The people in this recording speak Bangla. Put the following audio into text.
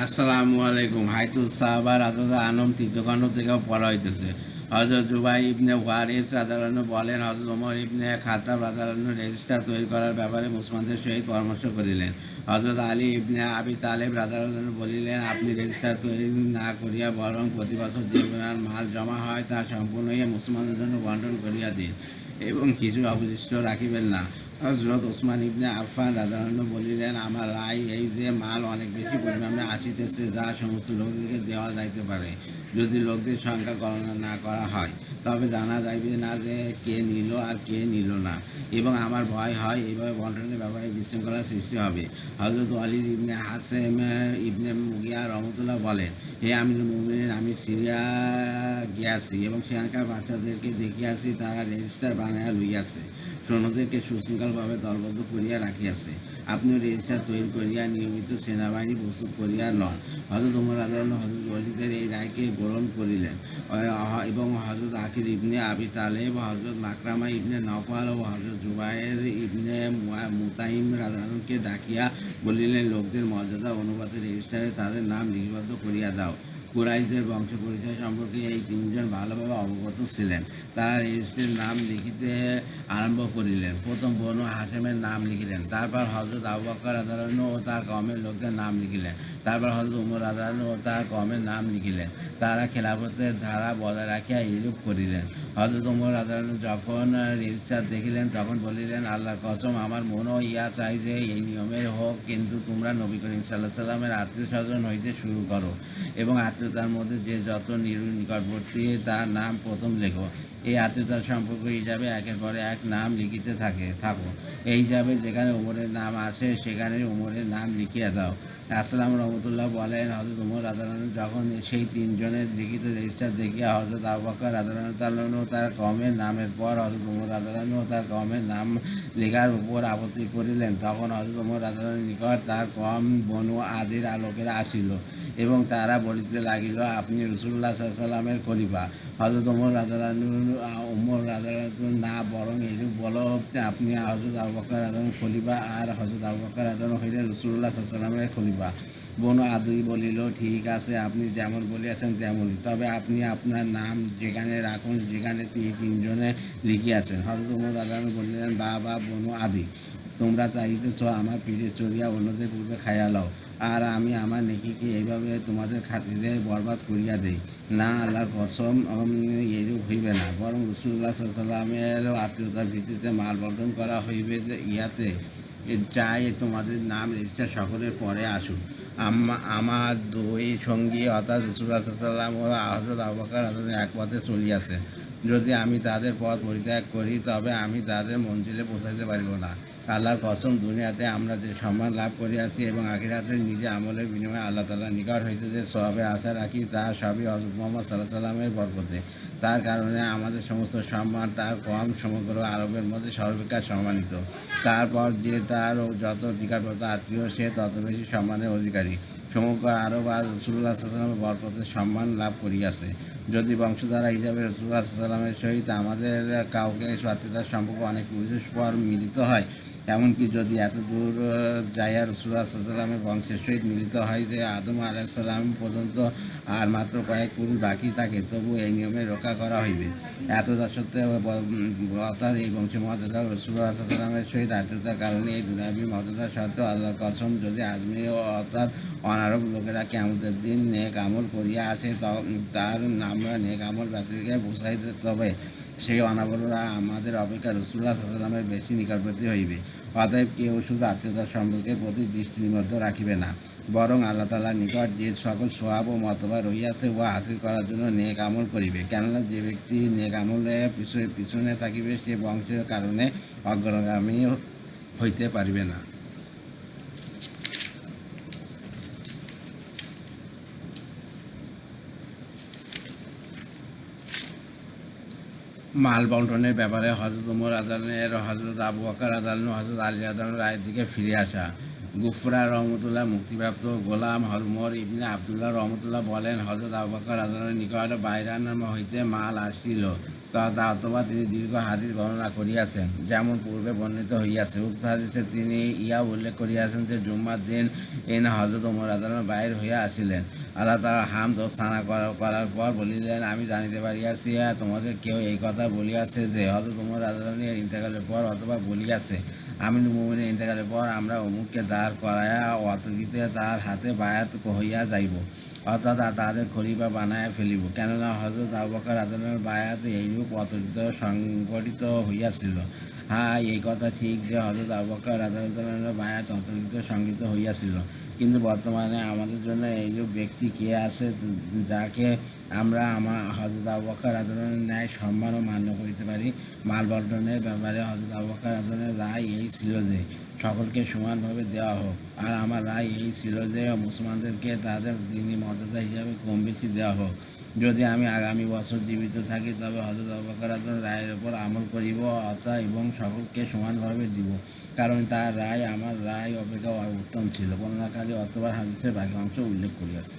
আসসালামু আলাইকুম। হাইতুস সাহাবা রাদিয়াল্লাহু আনহুম তৃতীয় খণ্ড থেকেও পড়া হইতেছে। হযরত জুবাই ইবনে ওয়ারিস রাদিয়াল্লাহু আনহু বলেন, হযরত ওমর ইবনে খাত্তাব রাদিয়াল্লাহু আনহু রেজিস্টার তৈরি করার ব্যাপারে মুসলমানদের সহিত পরামর্শ করিলেন। হযরত আলী ইবনে আবি তালেব রাদিয়াল্লাহু আনহু বলিলেন, আপনি রেজিস্টার তৈরি না করিয়া বরং প্রতি বছর যে পরিমাণ মাল জমা হয় তা সম্পূর্ণই মুসলমানদের জন্য বন্টন করিয়া দিন এবং কিছু অবশিষ্ট রাখিবেন না। হযরত ওসমান ইবনে আফফান রাদিয়াল্লাহু আনহু বলিলেন, আমার রায় এই যে মাল অনেক বেশি পরিমাণে আসিতেছে, যা সমস্ত লোকদেরকে দেওয়া যাইতে পারে। যদি লোকদের সংখ্যা গণনা না করা হয়, তবে জানা যাইবে না যে কে নিল আর কে নিল না, এবং আমার ভয় হয় এইভাবে বন্টনের ব্যাপারে বিশৃঙ্খলার সৃষ্টি হবে। হযরত ওয়ালিদ ইবনে হাসেম ইবনে মুগিয়া রহমতুল্লাহ বলেন, হে আমিরুল মুমিনিন, আমি সিরিয়া গিয়াছি এবং সেখানকার বাচ্চাদেরকে দেখিয়াছি, তারা রেজিস্টার বানাইয়া লইয়াছে, সৈন্যদেরকে সুশৃঙ্খলভাবে দলবদ্ধ করিয়া রাখিয়াছে। আপনিও রেজিস্টার তৈরি করিয়া নিয়মিত সেনাবাহিনী প্রস্তুত করিয়া লন। হযরত ওমর রাদিয়াল্লাহু আনহু হযরত ওয়ালিদের এই রায়কে গ্রহণ করিলেন এবং হযরত আকিল ইবনে আবি তালেব, হযরত মাকরামা ইবনে নওফাল ও হযরত জুবায়ের ইবনে মুতাইম রাদিয়াল্লাহু আনহুকে ডাকিয়া বলিলেন, লোকদের মর্যাদা অনুপাতে রেজিস্টারে তাদের নাম লিপিবদ্ধ করিয়া দাও। কুরাইশদের বংশ পরিচয় সম্পর্কে এই তিনজন ভালোভাবে অবগত ছিলেন। তারা রেজিস্ট্রির নাম লিখিতে আরম্ভ করিলেন। প্রথম বনু হাশেমের নাম লিখিলেন, তারপর হযরত আবু বকর রাদিয়াল্লাহু আনহু ও তার কওমের লোকদের নাম লিখিলেন, তারপর হযরত ওমর রাদিয়াল্লাহু আনহু ও তার কওমের নাম লিখিলেন। তারা খেলাফতের ধারা বজায় রাখিয়া এইরূপ করিলেন। হযরত ওমর রাদিয়াল্লাহু আনহু যখন রেজিস্টার দেখিলেন, তখন বলিলেন, আল্লাহর কসম, আমার মনও ইয়া চাই যে এই নিয়মের হোক, কিন্তু তোমরা নবী করিম সাল্লাল্লাহু আলাইহি সাল্লামের আত্মীয় স্বজন হইতে শুরু করো এবং আত্মীয়তার মধ্যে যে যত নিকটবর্তী তার নাম প্রথম লেখো। এই আত্মীয়তার সম্পর্ক হিসাবে একের পরে এক নাম লিখিতে থাকো। এই হিসাবে যেখানে ওমরের নাম আসে সেখানে ওমরের নাম লিখিয়া দাও। আসসালাম রহমতুল্লাহ বলেন, হযরত ওমর রাদিয়াল্লাহু আনহু যখন সেই তিনজনের লিখিত রেজিস্টার দেখিয়া হযরত আবু বকর রাদিয়াল্লাহু আনহু তার কওমের নামের পর হযরত ওমর রাদিয়াল্লাহু আনহু তার কওমের নাম লেখার উপর আপত্তি করিলেন, তখন হযরত ওমর রাদিয়াল্লাহু আনহুর নিকট তার কওম বনু আদির লোকেরা আসিল এবং তারা বলিতে লাগিল, আপনি রাসূলুল্লাহ সাল্লাল্লাহু আলাইহি ওয়াসাল্লামের খলিফা। হযরত ওমর রাদিয়াল্লাহু না, বরং এরূপ বলো, আপনি হযরত আবু বকর রাদিয়াল্লাহু আনহু খলিফা আর হযরত আবু বকর রাদিয়াল্লাহু আনহু হইলেন রাসূলুল্লাহ সাল্লাল্লাহু আলাইহি ওয়াসাল্লামের খলিফা। বনু আদি বলিল, ঠিক আছে, আপনি যেমন বলিয়াছেন তেমনই, তবে আপনি আপনার নাম যেখানে রাখুন যেখানে তিনজনে লিখিয়াছেন। হযরত ওমর রাদিয়াল্লাহু আনহু বলিলেন, বাবা বনু আদি, তোমরা চাইতেছ আমার পিঠে চড়িয়া অন্যদের পূর্বে খাইয়া লও, আর আমি আমার নেকিকে এইভাবে তোমাদের খাতিরে বরবাদ করিয়া দেই। না, আল্লাহর কসম, এরূপ হইবে না, বরং রাসূলুল্লাহ সাল্লাল্লাহু আলাইহি ওয়াসাল্লামের আত্মীয়তার ভিত্তিতে মাল বন্টন করা হইবে। যে ইহাতে চাই তোমাদের নাম রেজিস্টার সকলের পরে আসুক। আমার দুই সঙ্গী অর্থাৎ রাসূলুল্লাহ সাল্লাল্লাহু আলাইহি ওয়াসাল্লাম ও হযরত আবু বকর রাদিয়াল্লাহু আনহু এক পথে চলিয়াছে। যদি আমি তাদের পথ পরিত্যাগ করি, তবে আমি তাদের মঞ্জিলে পৌঁছাইতে পারিব না। আল্লাহর কসম, দুনিয়াতে আমরা যে সম্মান লাভ করিয়াছি এবং আখিরাতে নিজে আমলের বিনিময়ে আল্লাহ তাআলার নিকট হইতে যে সওয়াবের আশা রাখি, তা সবই হযরত মুহাম্মদ সাল্লাল্লাহু আলাইহি ওয়াসাল্লামের বরকতে। তার কারণে আমাদের সমস্ত সম্মান তার কওম সমগ্র আরবের মধ্যে সর্বাপেক্ষা সম্মানিত। তারপর যে তার যত নিকটবর্তী আত্মীয়, সে তত বেশি সম্মানের অধিকারী। সমগ্র আরব আজ রাসূলুল্লাহ সাল্লাল্লাহু আলাইহি ওয়াসাল্লামের বরকতে সম্মান লাভ করিয়াছে। যদি বংশধারা হিসাবে রাসূলুল্লাহ সাল্লাল্লাহু আলাইহি ওয়াসাল্লামের সহিত আমাদের কাউকে আত্মীয়তার সম্পর্ক অনেক বিশেষ পর মিলিত হয়, এমনকি যদি এত দূর যাইয়া রাসূলুল্লাহ সাল্লাল্লাহু আলাইহি ওয়াসাল্লামের বংশের সহিত মিলিত হয় যে আদম আলাইহিস সালাম পর্যন্ত আর মাত্র কয়েক পুরুষ বাকি থাকে, তবু এই নিয়মে রক্ষা করা হইবে। এত সত্ত্বেও অর্থাৎ এই বংশের মর্যাদা রাসূলুল্লাহ সাল্লাল্লাহু আলাইহি ওয়াসাল্লামের সহিত আত্মীয়তার কারণে এই দুনিয়াবী মর্যাদা সত্ত্বেও আল্লাহর কসম, যদি আজমি অর্থাৎ অনারব লোকেরা কিয়ামতের দিন নেক আমল করিয়া আসে, তার নাম নেক আমল ব্যক্তিকে বুঝাইতে, তবে সেই অনাবলরা আমাদের অপেক্ষা রাসূলুল্লাহ সাল্লাল্লাহু আলাইহি ওয়াসাল্লামের বেশি নিকটবর্তী হইবে। অতএব কেউ শুধু আত্মীয়তার সম্পর্কের প্রতি দৃষ্টি নিবদ্ধ রাখিবে না, বরং আল্লাহ তাআলার নিকট যে সকল সওয়াব ও মর্তবা রহিয়াছে উহা হাসিল করার জন্য নেক আমল করিবে। কেননা যে ব্যক্তি নেক আমলে পিছনে থাকিবে, সে বংশের কারণে অগ্রগামী হইতে পারিবে না। মাল বন্টনের ব্যাপারে হযরত ওমর রাদিয়াল্লাহু আনহু, হযরত আবু বকর রাদিয়াল্লাহু আনহু, হযরত আলী রাদিয়াল্লাহু আনহুর রায়ের দিকে ফিরে আসা। গুফরা রহমতুল্লাহ মুক্তিপ্রাপ্ত গোলাম ওমর ইবনে আবদুল্লাহ রহমতুল্লাহ বলেন, হযরত আবু বকর রাদিয়াল্লাহু আনহুর নিকট বাইরান হইতে মাল আসিল। তথা অথবা তিনি দীর্ঘ হাদিস বর্ণনা করিয়াছেন, যেমন পূর্বে বর্ণিত হইয়াছে। উক্ত হাদিসে তিনি ইয়া উল্লেখ করিয়াছেন যে জুম্মার দিন হযরত ওমর রাদিয়াল্লাহু আনহু বাহির হইয়া আসিলেন। আল্লাহ তাআলা হামদ ও সানা করার পর বলিলেন, আমি জানিতে পারিয়াছি তোমাদের কেউ এই কথা বলিয়াছে যে হযরত ওমর রাদিয়াল্লাহু আনহু ইন্তেকালের পর, অথবা বলিয়াছে আমিরুল মুমিনিনের ইন্তেকালের পর আমরা অমুককে দাঁড় করাইয়া অতর্কিতে তার হাতে বায়াত হইয়া যাইব, অর্থাৎ তাদের খলিফা বানাইয়া ফেলিব। কেননা হযরত আবু বকর রাদিয়াল্লাহু আনহুর বায়াত এইরূপ অতর্কিত সংগঠিত হইয়াছিল। হ্যাঁ, এই কথা ঠিক যে হযরত আবু বকর রাদিয়াল্লাহু আনহুর বায়াত অতর্কিত সংগঠিত হইয়াছিল, কিন্তু বর্তমানে আমাদের জন্য এইরূপ ব্যক্তি কে আছে যাকে আমরা হযরত আবু বকর রাদিয়াল্লাহু আনহুর ন্যায় সম্মান ও মান্য করিতে পারি? মাল বন্টনের ব্যাপারে হযরত আবু বকর রাদিয়াল্লাহু আনহুর রায় এই ছিল যে সকলকে সমানভাবে দেওয়া হোক, আর আমার রায় এই ছিল যে মুসলমানদেরকে তাদের দ্বীনি মর্যাদা হিসাবে কম বেশি দেওয়া হোক। যদি আমি আগামী বছর জীবিত থাকি তবে হযরত আবু বকর রাদিয়াল্লাহু আনহুর রায়ের উপর আমল করিব এবং সকলকে সমানভাবে দিব, কারণ তার রায় আমার রায় অপেক্ষা উত্তম ছিল। বর্ণনাকারী অথবা হাদিসের বাকি অংশ উল্লেখ করিয়াছে।